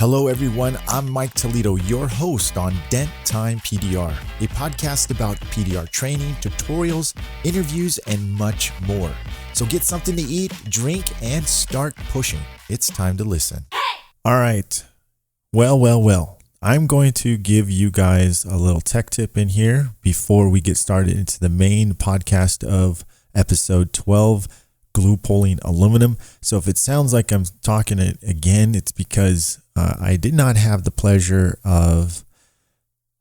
Hello everyone, I'm Mike Toledo, your host on Dent Time PDR, a podcast about PDR training, tutorials, interviews, and much more. So get something to eat, drink, and start pushing. It's time to listen. All right. Well. I'm going to give you guys a little tech tip in here before we get started into the main podcast of episode 12, glue pulling aluminum. So if it sounds like I'm talking it again, it's because I did not have the pleasure of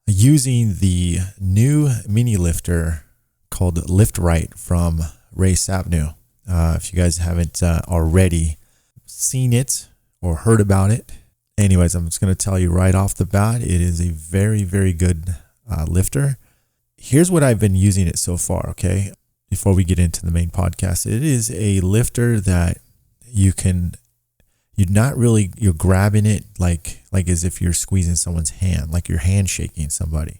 using the new mini lifter called Lift Right from Ray Sapnew. If you guys haven't already seen it or heard about it, anyways, I'm just going to tell you right off the bat, it is a very, very good lifter. Here's what I've been using it so far, okay? Before we get into the main podcast, it is a lifter that you're grabbing it like as if you're squeezing someone's hand, like you're handshaking somebody.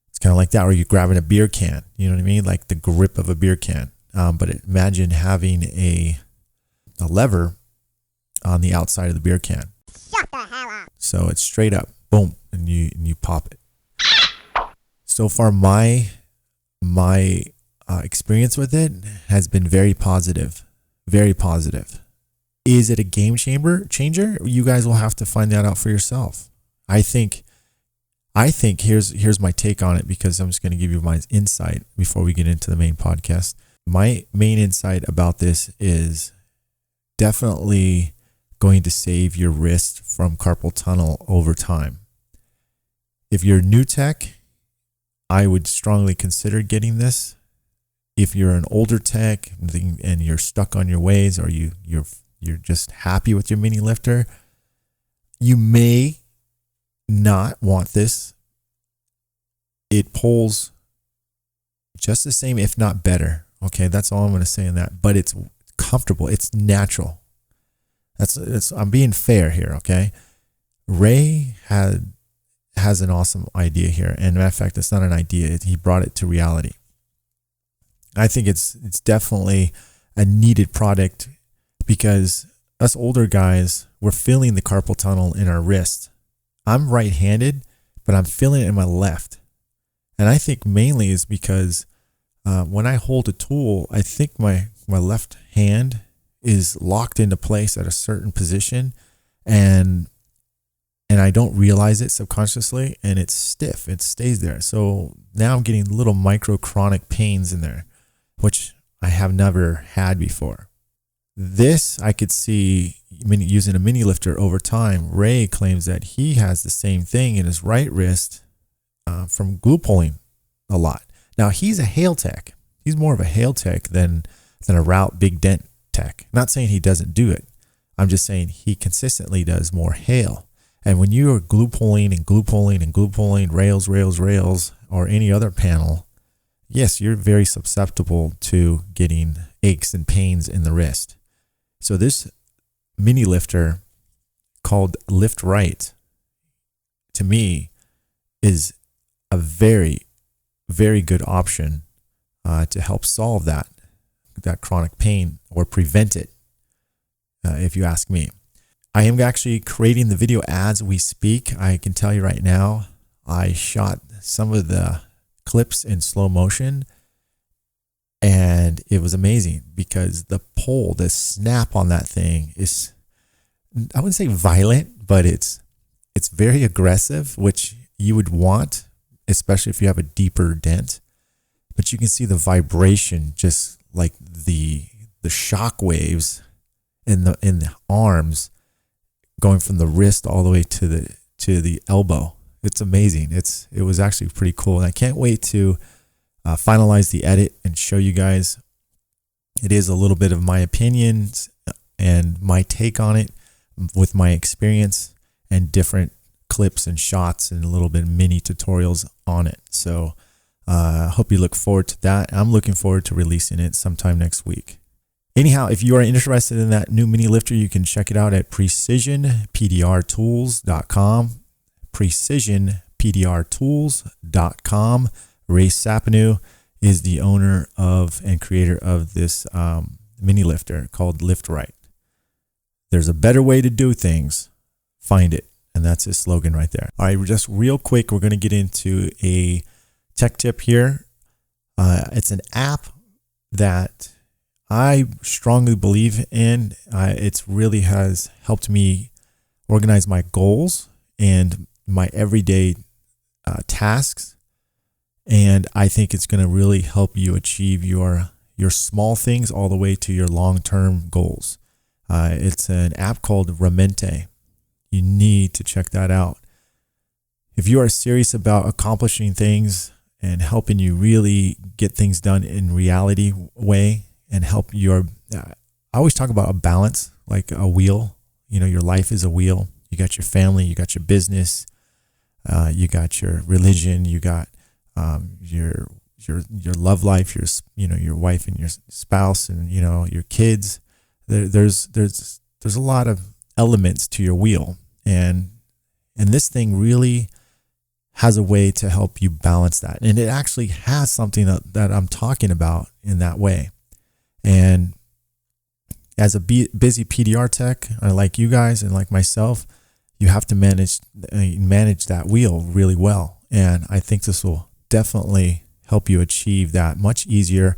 It's kind of like that, or you're grabbing a beer can, you know what I mean? Like the grip of a beer can. But imagine having a lever on the outside of the beer can. Shut the hell up. So it's straight up, boom, and you pop it. So far, my experience with it has been very positive, very positive. Is it a game changer? You guys will have to find that out for yourself. I think here's my take on it, because I'm just going to give you my insight before we get into the main podcast. My main insight about this is definitely going to save your wrist from carpal tunnel over time. If you're new tech, I would strongly consider getting this. If you're an older tech and you're stuck on your ways, or you're just happy with your mini lifter, you may not want this. It pulls just the same, if not better. Okay, that's all I'm going to say on that. But it's comfortable. It's natural. I'm being fair here, okay? Ray has an awesome idea here. And matter of fact, it's not an idea. He brought it to reality. I think it's definitely a needed product, because us older guys, we're feeling the carpal tunnel in our wrist. I'm right-handed, but I'm feeling it in my left. And I think mainly is because when I hold a tool, I think my left hand is locked into place at a certain position, and I don't realize it subconsciously, and it's stiff. It stays there. So now I'm getting little micro chronic pains in there, which I have never had before. This I could see using a mini lifter over time. Ray claims that he has the same thing in his right wrist from glue pulling a lot. Now he's a hail tech. He's more of a hail tech than a route big dent tech. Not saying he doesn't do it. I'm just saying he consistently does more hail. And when you are glue pulling, rails, or any other panel, yes, you're very susceptible to getting aches and pains in the wrist. So this mini lifter called Lift Right, to me, is a very, very good option to help solve that chronic pain, or prevent it, if you ask me. I am actually creating the video as we speak. I can tell you right now, I shot some of the clips in slow motion, and it was amazing, because the pull, the snap on that thing is, I wouldn't say violent, but it's very aggressive, which you would want, especially if you have a deeper dent. But you can see the vibration, just like the shock waves in the arms, going from the wrist all the way to the elbow. It's amazing. It was actually pretty cool, and I can't wait to finalize the edit and show you guys. It is a little bit of my opinions and my take on it, with my experience and different clips and shots, and a little bit of mini tutorials on it. So I hope you look forward to that. I'm looking forward to releasing it sometime next week. Anyhow, if you are interested in that new mini lifter, you can check it out at precisionpdrtools.com. precisionpdrtools.com. Ray Sapnew is the owner of and creator of this mini lifter called Lift Right. There's a better way to do things. Find it. And that's his slogan right there. All right, just real quick, we're going to get into a tech tip here. It's an app that I strongly believe in. It really has helped me organize my goals and my everyday tasks. And I think it's going to really help you achieve your small things all the way to your long-term goals. It's an app called Remente. You need to check that out. If you are serious about accomplishing things and helping you really get things done in reality way and help I always talk about a balance, like a wheel. You know, your life is a wheel. You got your family, you got your business, you got your religion, you got your love life, your wife and your spouse, and your kids. There's a lot of elements to your wheel, and this thing really has a way to help you balance that, and it actually has something that I'm talking about in that way. And as a busy PDR tech, like you guys and like myself, you have to manage that wheel really well, and I think this will definitely help you achieve that much easier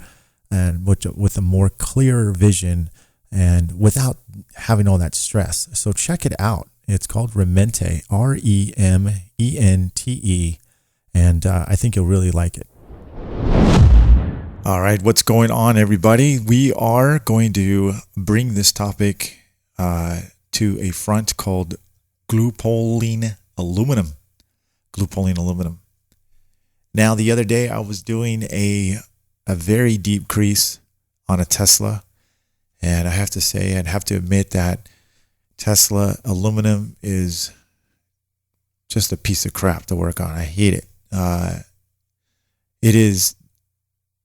and with a more clearer vision and without having all that stress. So check it out. It's called Remente, Remente, and I think you'll really like it. All right, what's going on, everybody? We are going to bring this topic to a front called glue-pulling aluminum. Glue-pulling aluminum. Now, the other day, I was doing a very deep crease on a Tesla, and I have to admit that Tesla aluminum is just a piece of crap to work on. I hate it. It is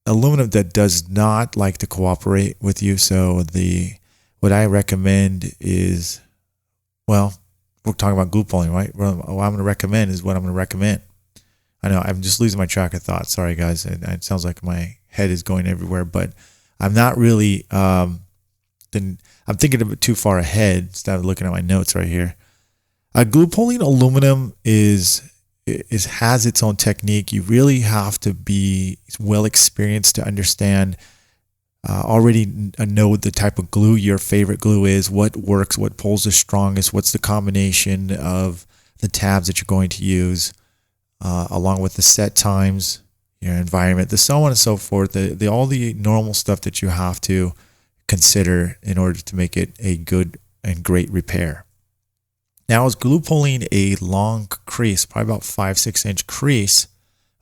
aluminum that does not like to cooperate with you. So what I recommend is, well, we're talking about glue pulling, right? What I'm going to recommend is what I'm going to recommend. I know I'm just losing my track of thought. Sorry, guys. It sounds like my head is going everywhere, but I'm not really. I'm thinking a bit too far ahead instead of looking at my notes right here. Glue pulling aluminum has its own technique. You really have to be well experienced to understand. Already know the type of glue your favorite glue is, what works, what pulls the strongest, what's the combination of the tabs that you're going to use, along with the set times, your environment, the so on and so forth, all the normal stuff that you have to consider in order to make it a good and great repair. Now, I was glue pulling a long crease, probably about 5-6 inch crease.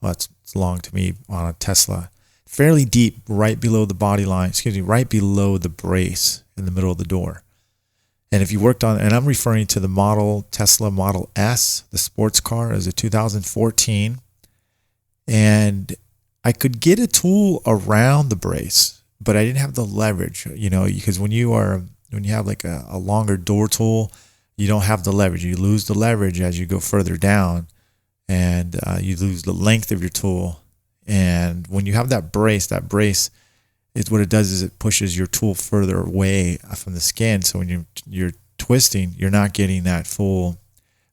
Well, it's long to me on a Tesla. Fairly deep, right below the body line, right below the brace in the middle of the door. And if you worked on, and I'm referring to the Tesla Model S, the sports car, as a 2014. And I could get a tool around the brace, but I didn't have the leverage, because when you have like a longer door tool, you don't have the leverage. You lose the leverage as you go further down, and you lose the length of your tool. And when you have that brace is what it does is it pushes your tool further away from the skin. So when you're twisting, you're not getting that full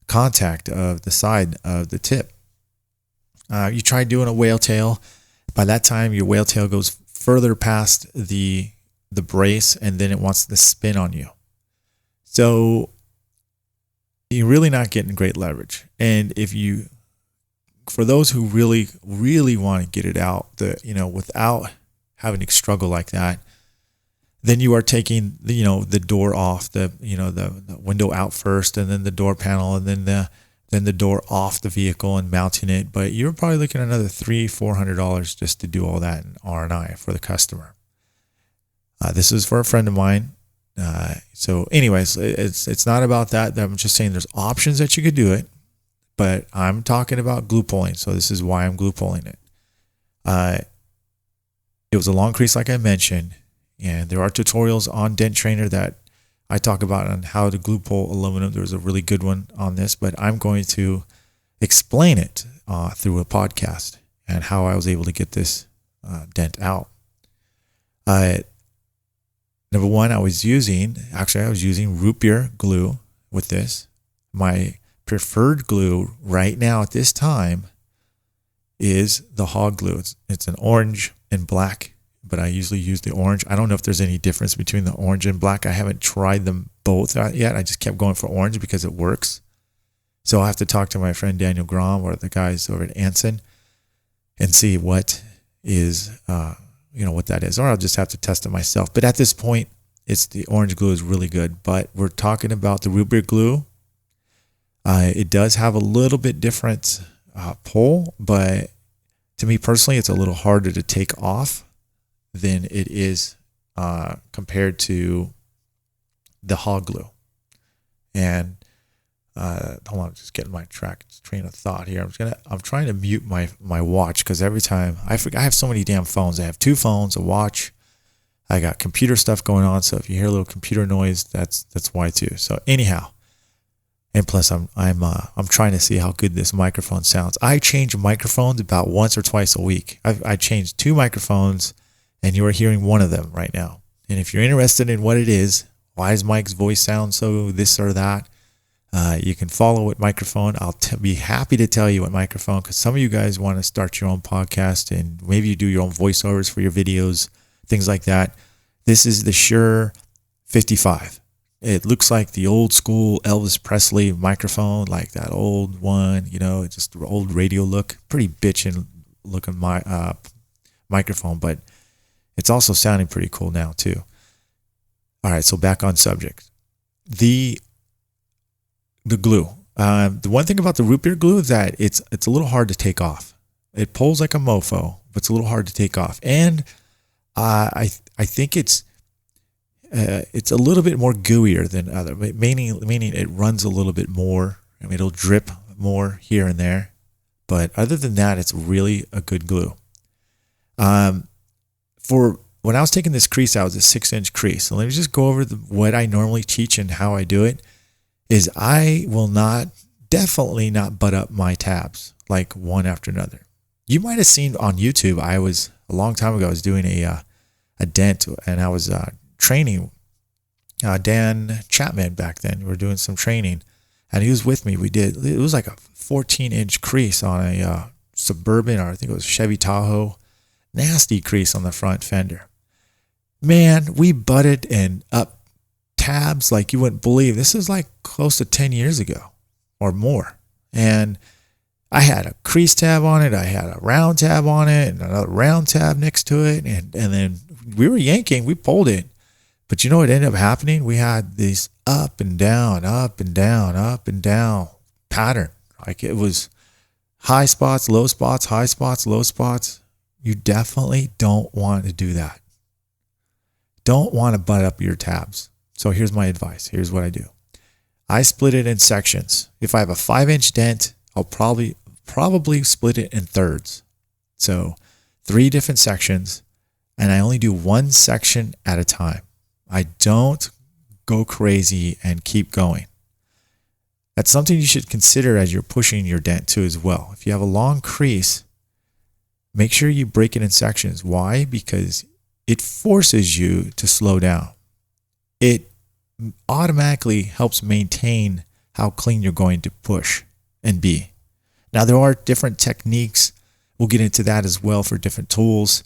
contact of the side of the tip. You try doing a whale tail. By that time, your whale tail goes further past the brace, and then it wants to spin on you. So you're really not getting great leverage. And for those who really, really want to get it out, without having to struggle like that, then you are taking the door off, the window out first, and then the door panel, and then the door off the vehicle and mounting it. But you're probably looking at another $300-400 just to do all that in R&I for the customer. This is for a friend of mine. So anyways, it's not about that. I'm just saying there's options that you could do it, but I'm talking about glue pulling. So this is why I'm glue pulling it. It was a long crease, like I mentioned, and there are tutorials on Dent Trainer that I talk about on how to glue pull aluminum. There's a really good one on this, but I'm going to explain it through a podcast and how I was able to get this dent out. Number one, I was using root beer glue with this. My preferred glue right now at this time is the hog glue. It's an orange and black, but I usually use the orange. I don't know if there's any difference between the orange and black. I haven't tried them both yet. I just kept going for orange because it works. So I'll have to talk to my friend Daniel Grom or the guys over at Anson and see what is, what that is. Or I'll just have to test it myself. But at this point, it's the orange glue is really good. But we're talking about the root beer glue. It does have a little bit different pull, but to me personally, it's a little harder to take off than it is compared to the hog glue. And hold on, I'm just getting my train of thought here. I'm trying to mute my watch because every time I have so many damn phones. I have 2 phones, a watch. I got computer stuff going on, so if you hear a little computer noise, that's why too. So anyhow, and plus I'm trying to see how good this microphone sounds. I change microphones about once or twice a week. I changed 2 microphones, and you are hearing one of them right now. And if you're interested in what it is, why does Mike's voice sound so this or that? You can follow what microphone. I'll be happy to tell you what microphone, because some of you guys want to start your own podcast and maybe you do your own voiceovers for your videos, things like that. This is the Shure 55. It looks like the old school Elvis Presley microphone, like that old one, just old radio look. Pretty bitchin' looking microphone, but it's also sounding pretty cool now too. All right, so back on subject. The glue. The one thing about the root beer glue is that it's a little hard to take off. It pulls like a mofo, but it's a little hard to take off. And I think it's a little bit more gooier than other, meaning it runs a little bit more. I mean, it'll drip more here and there. But other than that, it's really a good glue. For when I was taking this crease out, it was a 6-inch crease. So let me just go over what I normally teach and how I do it. Is I will definitely not butt up my tabs like one after another. You might have seen on YouTube, a long time ago, I was doing a dent, and I was training Dan Chapman back then. We were doing some training, and he was with me. It was like a 14-inch crease on a Suburban, or I think it was Chevy Tahoe. Nasty crease on the front fender. Man, we butted and up tabs like you wouldn't believe. This is like close to 10 years ago or more. And I had a crease tab on it. I had a round tab on it and another round tab next to it. And then we were yanking, we pulled it. But you know what ended up happening? We had this up and down, up and down, up and down pattern. Like it was high spots, low spots, high spots, low spots. You definitely don't want to do that. Don't want to butt up your tabs. So here's my advice. Here's what I do. I split it in sections. If I have a 5-inch dent, I'll probably split it in thirds. So 3 different sections, and I only do 1 section at a time. I don't go crazy and keep going. That's something you should consider as you're pushing your dent too as well. If you have a long crease, make sure you break it in sections. Why? Because it forces you to slow down. It automatically helps maintain how clean you're going to push and be. Now, there are different techniques. We'll get into that as well for different tools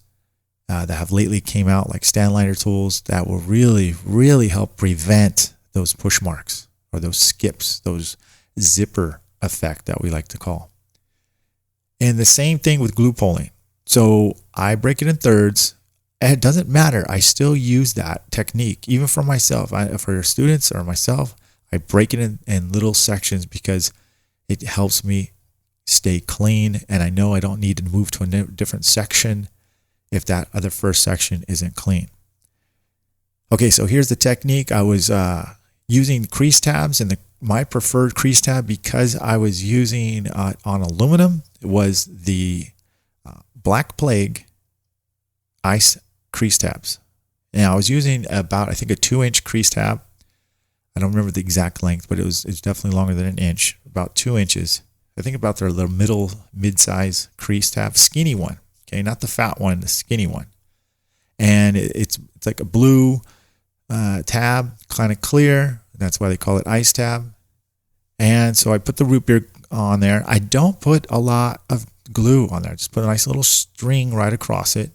that have lately came out, like stand liner tools that will really, really help prevent those push marks or those skips, those zipper effect that we like to call. And the same thing with glue pulling. So I break it in thirds. It doesn't matter. I still use that technique, even for myself. For students or myself, I break it in little sections because it helps me stay clean. And I know I don't need to move to a different section if that other first section isn't clean. Okay, so here's the technique. I was using crease tabs, and my preferred crease tab, because I was using on aluminum, was the Black Plague ice crease tabs. And I was using about, I think, a 2-inch crease tab. I don't remember the exact length, but it's definitely longer than an inch, about 2 inches. I think about their little mid-size crease tab, skinny one. Okay, not the fat one, the skinny one. And it's like a blue tab, kind of clear. That's why they call it ice tab. And so I put the root beer on there. I don't put a lot of glue on there. Just put a nice little string right across it.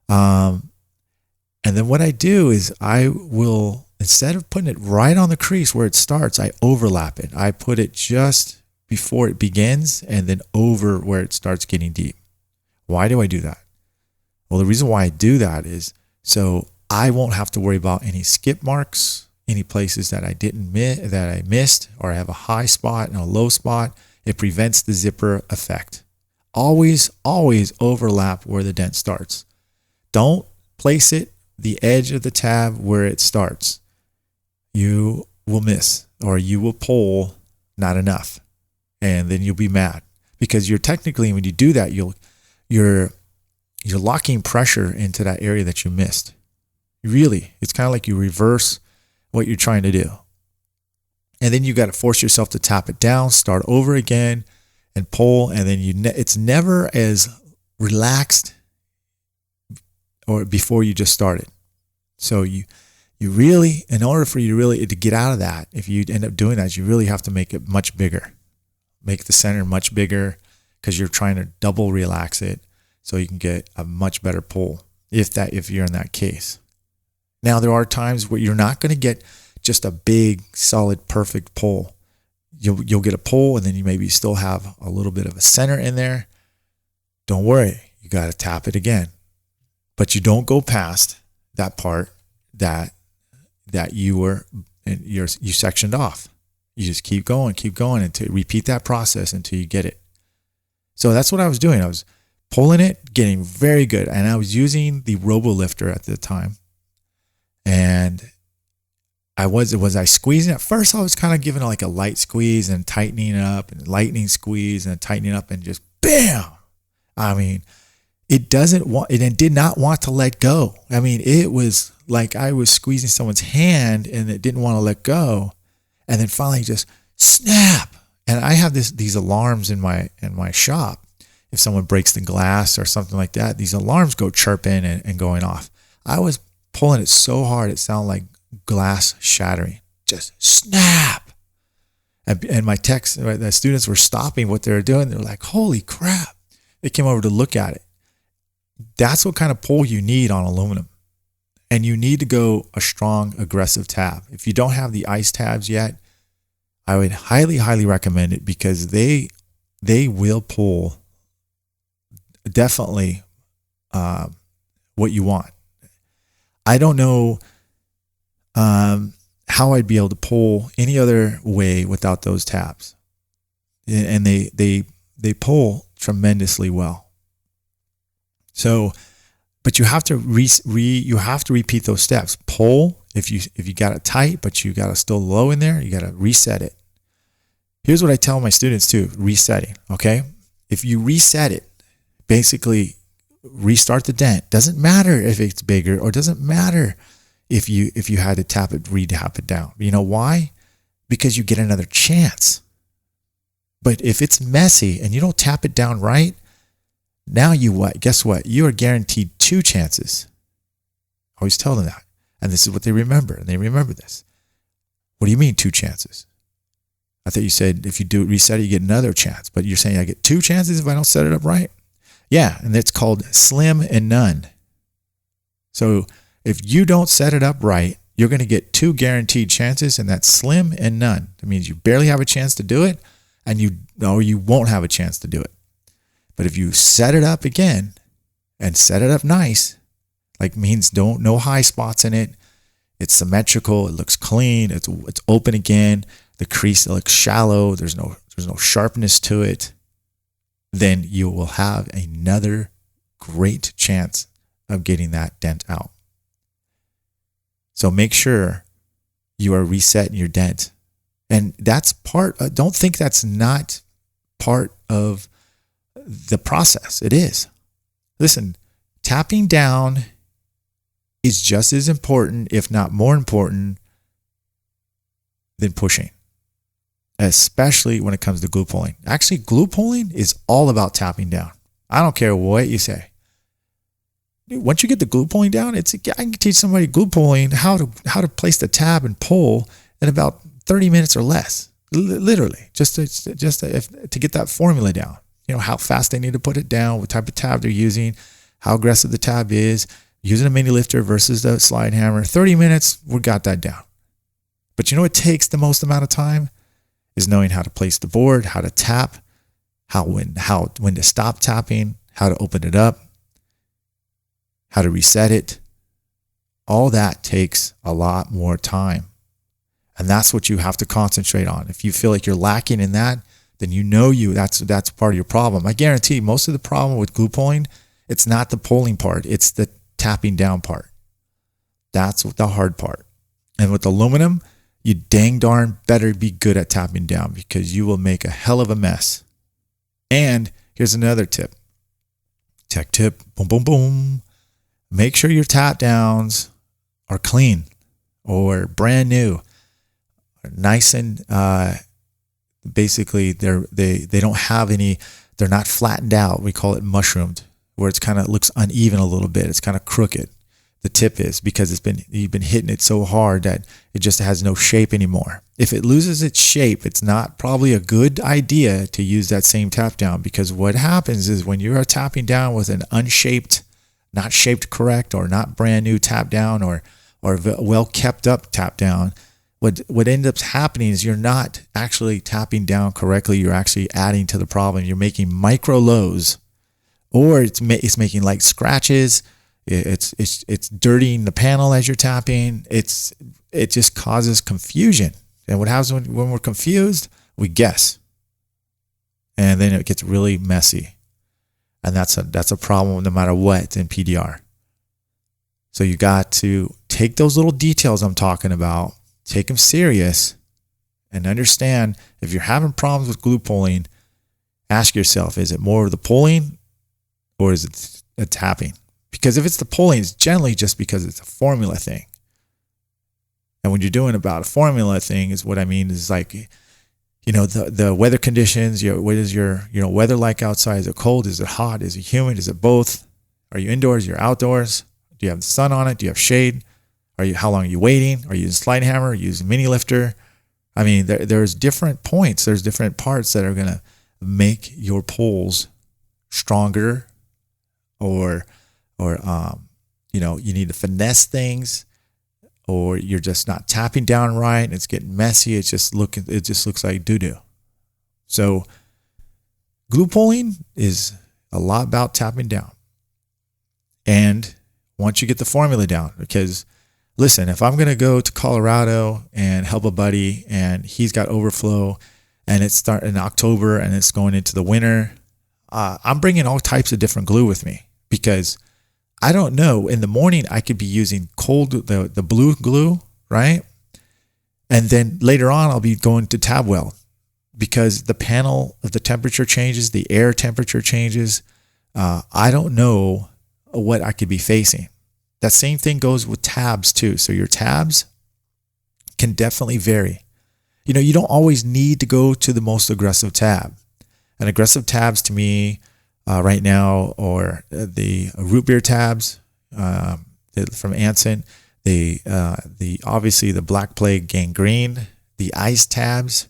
And then what I do is I will, instead of putting it right on the crease where it starts, I overlap it. I put it just before it begins and then over where it starts getting deep. Why do I do that? Well, the reason why I do that is so I won't have to worry about any skip marks, any places that I missed, or I have a high spot and a low spot. It prevents the zipper effect. Always overlap where the dent starts. Don't place it the edge of the tab where it starts. You will miss, or you will pull not enough, and then you'll be mad because you're technically, when you do that, you're locking pressure into that area that you missed. Really, it's kind of like you reverse what you're trying to do. And then you got to force yourself to tap it down, start over again, and pull. And then it's never as relaxed or before you just started. So you really, in order for you to really to get out of that, if you end up doing that, you really have to make it much bigger. Make the center much bigger because you're trying to double relax it so you can get a much better pull if you're in that case. Now, there are times where you're not going to get just a big, solid, perfect pull. You'll get a pull, and then you maybe still have a little bit of a center in there. Don't worry. You got to tap it again. But you don't go past that part that you sectioned off. You just keep going until repeat that process until you get it. So that's what I was doing. I was pulling it, getting very good. And I was using the robo lifter at the time. And was I squeezing? At first I was kind of giving it like a light squeeze and tightening up and lightning squeeze and tightening up and just bam. I mean, it did not want to let go. I mean, it was like I was squeezing someone's hand and it didn't want to let go. And then finally just snap. And I have these alarms in my shop. If someone breaks the glass or something like that, these alarms go chirping and going off. I was pulling it so hard it sounded like glass shattering. Just snap. And my the students were stopping what they were doing. They're like, holy crap. They came over to look at it. That's what kind of pull you need on aluminum. And you need to go a strong, aggressive tab. If you don't have the ice tabs yet, I would highly, highly recommend it because they will pull definitely what you want. I don't know how I'd be able to pull any other way without those tabs. And they pull tremendously well. So, but you have to repeat those steps. Pull if you got it tight, but you got it still low in there, you got to reset it. Here's what I tell my students too: resetting. Okay, if you reset it, basically restart the dent. Doesn't matter if it's bigger or doesn't matter if you had to tap it down. You know why? Because you get another chance. But if it's messy and you don't tap it down right, now guess what? You are guaranteed 2 chances. I always tell them that. And this is what they remember. And they remember this. What do you mean 2 chances? I thought you said if you do reset it, you get another chance. But you're saying I get 2 chances if I don't set it up right? Yeah, and it's called slim and none. So if you don't set it up right, you're going to get 2 guaranteed chances, and that's slim and none. That means you barely have a chance to do it, and you won't have a chance to do it. But if you set it up again and set it up nice, like means no high spots in it, it's symmetrical, it looks clean, it's open again, the crease looks shallow, there's no sharpness to it, then you will have another great chance of getting that dent out. So make sure you are resetting your dent. And that's don't think that's not part of the process. It is. Listen, tapping down is just as important, if not more important, than pushing, especially when it comes to glue pulling. Actually, glue pulling is all about tapping down. I don't care what you say. Once you get the glue pulling down, I can teach somebody glue pulling how to place the tab and pull in about 30 minutes or less. literally, just to get that formula down. How fast they need to put it down, what type of tab they're using, how aggressive the tab is, using a mini lifter versus the slide hammer. 30 minutes, we got that down. But what takes the most amount of time is knowing how to place the board, how to tap, when to stop tapping, how to open it up, how to reset it. All that takes a lot more time. And that's what you have to concentrate on. If you feel like you're lacking in that, then that's part of your problem. I guarantee most of the problem with glue pulling, it's not the pulling part, it's the tapping down part. That's the hard part. And with aluminum, you dang darn better be good at tapping down, because you will make a hell of a mess. And here's another tip. Tech tip, boom, boom, boom. Make sure your tap downs are clean or brand new, nice, and basically they don't have any, they're not flattened out. We call it mushroomed, where it's kind of looks uneven a little bit. It's kind of crooked. The tip is because you've been hitting it so hard that it just has no shape anymore. If it loses its shape, it's not probably a good idea to use that same tap down, because what happens is when you are tapping down with an unshaped, not shaped correct, or not brand new tap down, or well kept up tap down, what ends up happening is you're not actually tapping down correctly. You're actually adding to the problem. You're making micro lows, or it's making like scratches. It's dirtying the panel as you're tapping. It just causes confusion. And what happens when we're confused? We guess, and then it gets really messy. And that's a problem no matter what in PDR. So you got to take those little details I'm talking about, take them serious, and understand if you're having problems with glue pulling, ask yourself, is it more of the pulling or is it a tapping? Because if it's the pulling, it's generally just because it's a formula thing. And when you're doing about a formula thing, is what I mean is like, the weather conditions, what is your weather like outside? Is it cold? Is it hot? Is it humid? Is it both? Are you indoors? You're outdoors? Do you have the sun on it? Do you have shade? How long are you waiting? Are you using slide hammer? Are you using mini lifter? I mean, there's different points. There's different parts that are going to make your pulls stronger, or you need to finesse things, or you're just not tapping down right and it's getting messy. It just looks like doo-doo. So glue pulling is a lot about tapping down. And once you get the formula down, because listen, if I'm going to go to Colorado and help a buddy and he's got overflow and it's starting in October and it's going into the winter, I'm bringing all types of different glue with me, because I don't know. In the morning, I could be using the blue glue, right? And then later on, I'll be going to tab weld, because the panel of the temperature changes, the air temperature changes. I don't know what I could be facing. That same thing goes with tabs too. So your tabs can definitely vary. You don't always need to go to the most aggressive tab. And aggressive tabs to me, right now, or the root beer tabs from Anson, obviously the Black Plague Gangrene, the ice tabs.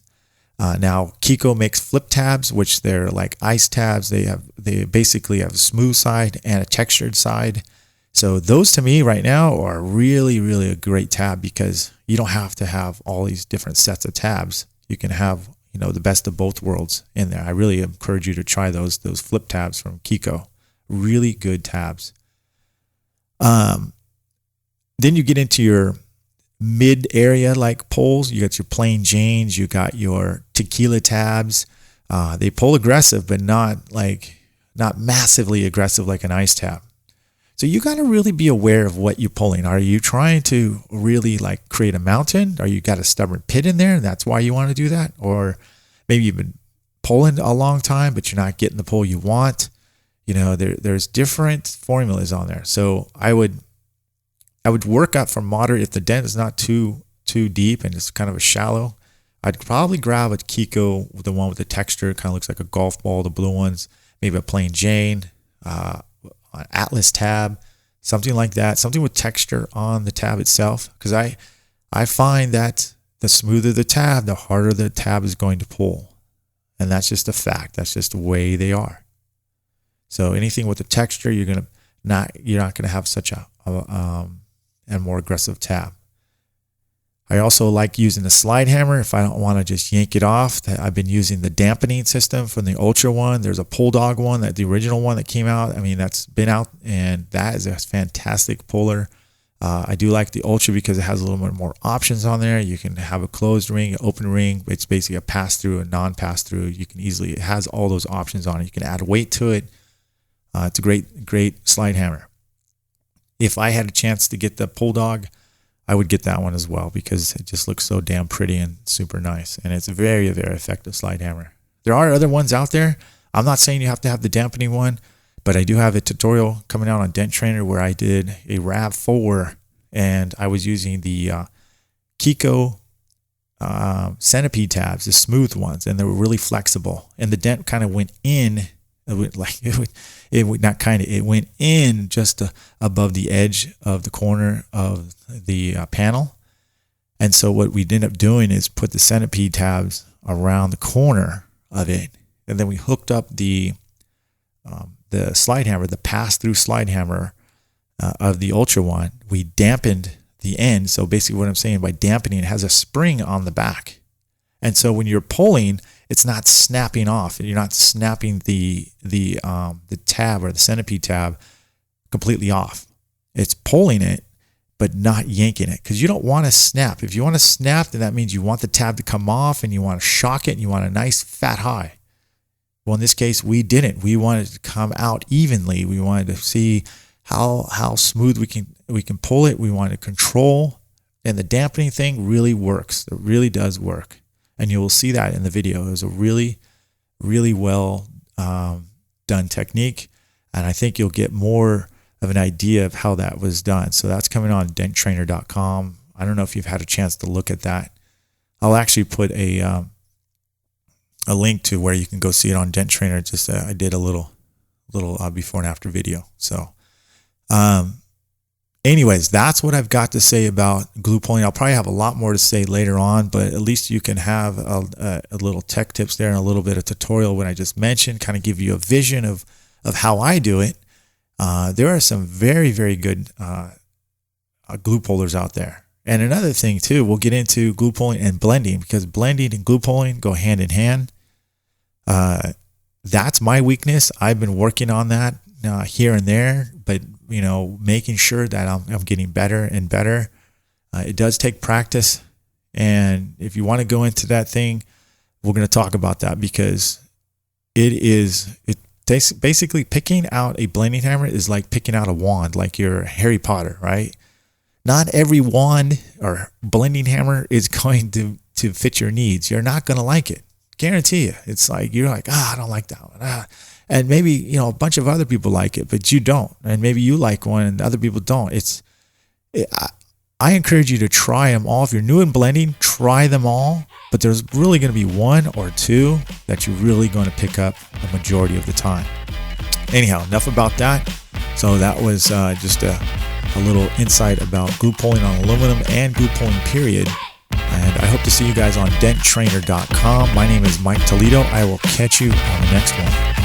Now Kiko makes flip tabs, which they're like ice tabs. They basically have a smooth side and a textured side. So those to me right now are really, really a great tab, because you don't have to have all these different sets of tabs. You can have the best of both worlds in there. I really encourage you to try those flip tabs from Kiko. Really good tabs. Then you get into your mid area like pulls. You got your plain Janes. You got your tequila tabs. They pull aggressive, but not massively aggressive like an ice tab. So you got to really be aware of what you're pulling. Are you trying to really create a mountain? Or you got a stubborn pit in there and that's why you want to do that? Or maybe you've been pulling a long time, but you're not getting the pull you want. There's different formulas on there. So I would work up from moderate. If the dent is not too deep and it's kind of a shallow, I'd probably grab a Kiko, the one with the texture. It kind of looks like a golf ball, the blue ones. Maybe a plain Jane, an Atlas tab, something like that, something with texture on the tab itself. Because I find that the smoother the tab, the harder the tab is going to pull. And that's just a fact. That's just the way they are. So anything with the texture, you're not going to have such a more aggressive tab. I also like using the slide hammer if I don't want to just yank it off. I've been using the dampening system from the Ultra one. There's a Pull Dog one, the original one that came out. I mean, that's been out, and that is a fantastic puller. I do like the Ultra because it has a little bit more options on there. You can have a closed ring, an open ring. It's basically a pass-through, a non-pass-through. You can easily, it has all those options on it. You can add weight to it. It's a great slide hammer. If I had a chance to get the Pull Dog, I would get that one as well because it just looks so damn pretty and super nice. And it's a very, very effective slide hammer. There are other ones out there. I'm not saying you have to have the dampening one, but I do have a tutorial coming out on Dent Trainer where I did a RAV4 and I was using the Kiko centipede tabs, the smooth ones, and they were really flexible. And the dent kind of went in. It went in just above the edge of the corner of the panel. And so what we ended up doing is put the centipede tabs around the corner of it. And then we hooked up the slide hammer, the pass-through slide hammer of the Ultra one. We dampened the end. So basically what I'm saying, by dampening, it has a spring on the back. And so when you're pulling, it's not snapping off. You're not snapping the tab or the centipede tab completely off. It's pulling it, but not yanking it, because you don't want to snap. If you want to snap, then that means you want the tab to come off and you want to shock it and you want a nice fat high. Well, in this case, we didn't. We wanted it to come out evenly. We wanted to see how smooth we can pull it. We wanted to control, and the dampening thing really works. It really does work. And you will see that in the video. It was a really, really well done technique. And I think you'll get more of an idea of how that was done. So that's coming on denttrainer.com. I don't know if you've had a chance to look at that. I'll actually put a link to where you can go see it on Dent Trainer. Just I did a little before and after video. So anyways, that's what I've got to say about glue pulling. I'll probably have a lot more to say later on, but at least you can have a little tech tips there and a little bit of tutorial when I just mentioned, kind of give you a vision of how I do it. There are some very, very good glue pullers out there. And another thing too, we'll get into glue pulling and blending, because blending and glue pulling go hand in hand. That's my weakness. I've been working on that here and there, but making sure that I'm getting better and better. It does take practice. And if you want to go into that thing, we're going to talk about that, because basically picking out a blending hammer is like picking out a wand, like you're Harry Potter, right? Not every wand or blending hammer is going to fit your needs. You're not going to like it. Guarantee you. It's like, you're like, I don't like that one. And maybe, a bunch of other people like it, but you don't. And maybe you like one and other people don't. I encourage you to try them all. If you're new in blending, try them all. But there's really going to be one or two that you're really going to pick up a majority of the time. Anyhow, enough about that. So that was just a little insight about glue pulling on aluminum and glue pulling period. And I hope to see you guys on denttrainer.com. My name is Mike Toledo. I will catch you on the next one.